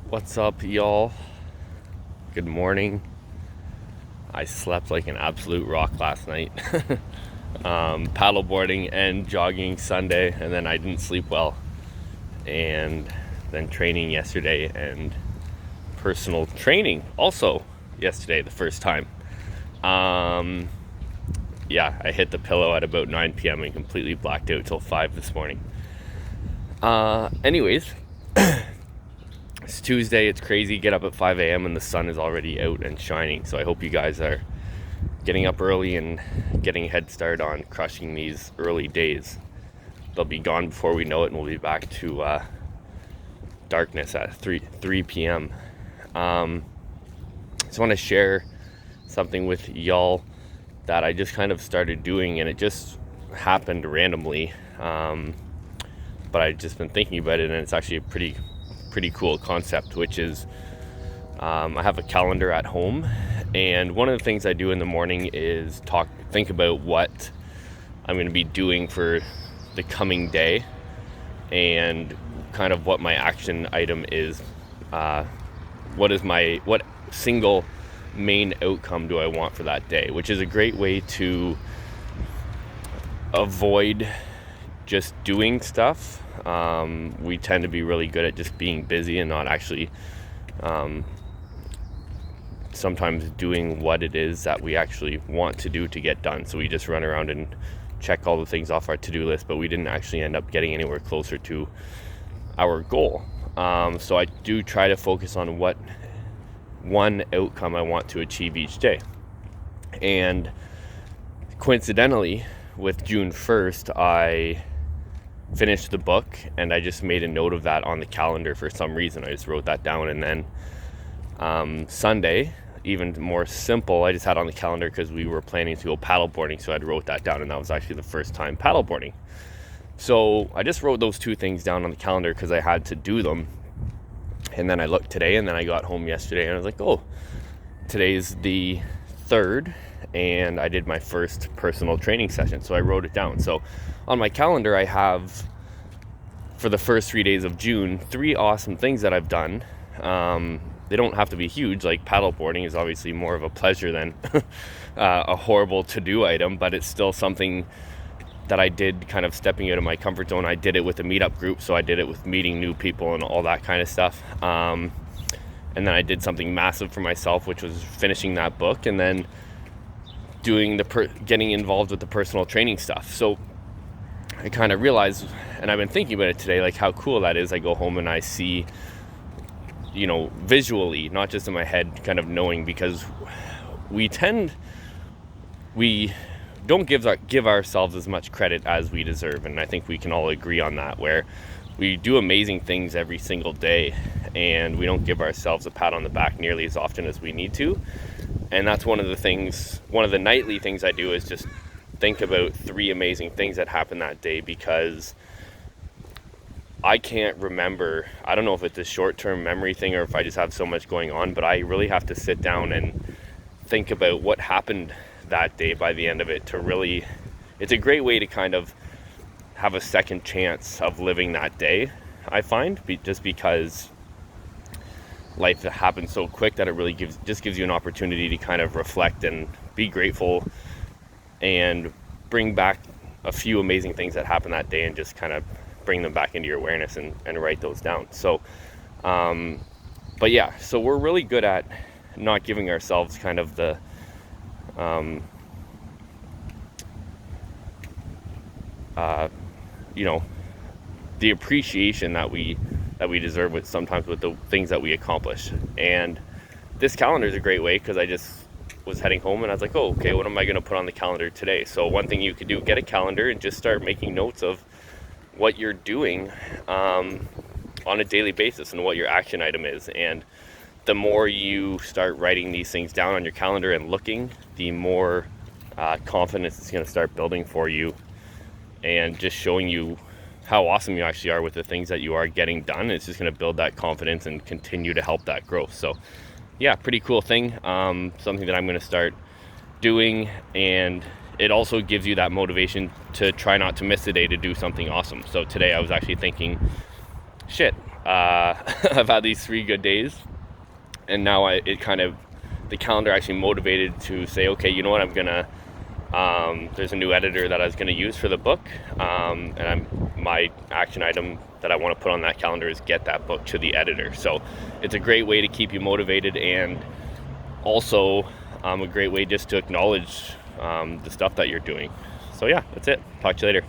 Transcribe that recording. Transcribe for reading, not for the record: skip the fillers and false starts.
What's up, y'all? Good morning. I slept like an absolute rock last night. Paddleboarding and jogging Sunday, and then I didn't sleep well. And then training yesterday and personal training also yesterday, the first time. Yeah, I hit the pillow at about 9 p.m. and completely blacked out till 5 this morning. Anyways, it's Tuesday, it's crazy. Get up at 5 a.m. and the sun is already out and shining. So I hope you guys are getting up early and getting a head start on crushing these early days. They'll be gone before we know it, and we'll be back to darkness at 3 p.m. I just want to share something with y'all that I just kind of started doing, and it just happened randomly. But I've just been thinking about it, and it's actually a pretty cool concept, which is I have a calendar at home, and one of the things I do in the morning is think about what I'm going to be doing for the coming day and kind of what my action item is. What single main outcome do I want for that day, which is a great way to avoid just doing stuff. We tend to be really good at just being busy and not actually sometimes doing what it is that we actually want to do to get done. So we just run around and check all the things off our to-do list, but we didn't actually end up getting anywhere closer to our goal. So I do try to focus on what one outcome I want to achieve each day. And coincidentally, with June 1st, I finished the book, and I just made a note of that on the calendar for some reason. I just wrote that down, and then Sunday, even more simple, I just had on the calendar because we were planning to go paddleboarding, so I wrote that down, and that was actually the first time paddleboarding. So I just wrote those two things down on the calendar because I had to do them. And then I looked today, and then I got home yesterday, and I was like, oh, today's the 3rd, and I did my first personal training session, so I wrote it down. So on my calendar, I have, for the first 3 days of June, 3 awesome things that I've done. They don't have to be huge. Like paddleboarding is obviously more of a pleasure than a horrible to-do item, but it's still something that I did, kind of stepping out of my comfort zone. I did it with a meetup group, so I did it with meeting new people and all that kind of stuff. And then I did something massive for myself, which was finishing that book, and then doing getting involved with the personal training stuff. So I kind of realized, and I've been thinking about it today, like how cool that is. I go home and I see, visually, not just in my head, kind of knowing, because we don't give ourselves as much credit as we deserve, and I think we can all agree on that, where we do amazing things every single day and we don't give ourselves a pat on the back nearly as often as we need to. And that's one of the nightly things I do, is just think about 3 amazing things that happened that day, because I can't remember. I don't know if it's a short-term memory thing or if I just have so much going on, but I really have to sit down and think about what happened that day by the end of it to really, it's a great way to kind of have a second chance of living that day, I find, just because life happens so quick that it really gives you an opportunity to kind of reflect and be grateful and bring back a few amazing things that happened that day and just kind of bring them back into your awareness and write those down. So but yeah, so we're really good at not giving ourselves kind of the the appreciation that we deserve sometimes with the things that we accomplish. And this calendar is a great way, because I just was heading home and I was like, oh, okay, what am I going to put on the calendar today? So one thing you could do, get a calendar and just start making notes of what you're doing on a daily basis and what your action item is. And the more you start writing these things down on your calendar and looking, the more confidence it's going to start building for you, and just showing you how awesome you actually are with the things that you are getting done. It's just going to build that confidence and continue to help that growth. So yeah, pretty cool thing. Something that I'm going to start doing, and it also gives you that motivation to try not to miss a day to do something awesome. So today I was actually thinking, shit, I've had these 3 good days, and now the calendar actually motivated to say, okay, you know what, I'm gonna there's a new editor that I was going to use for the book, and my action item that I want to put on that calendar is get that book to the editor. So it's a great way to keep you motivated, and also a great way just to acknowledge the stuff that you're doing. So yeah, that's it. Talk to you later.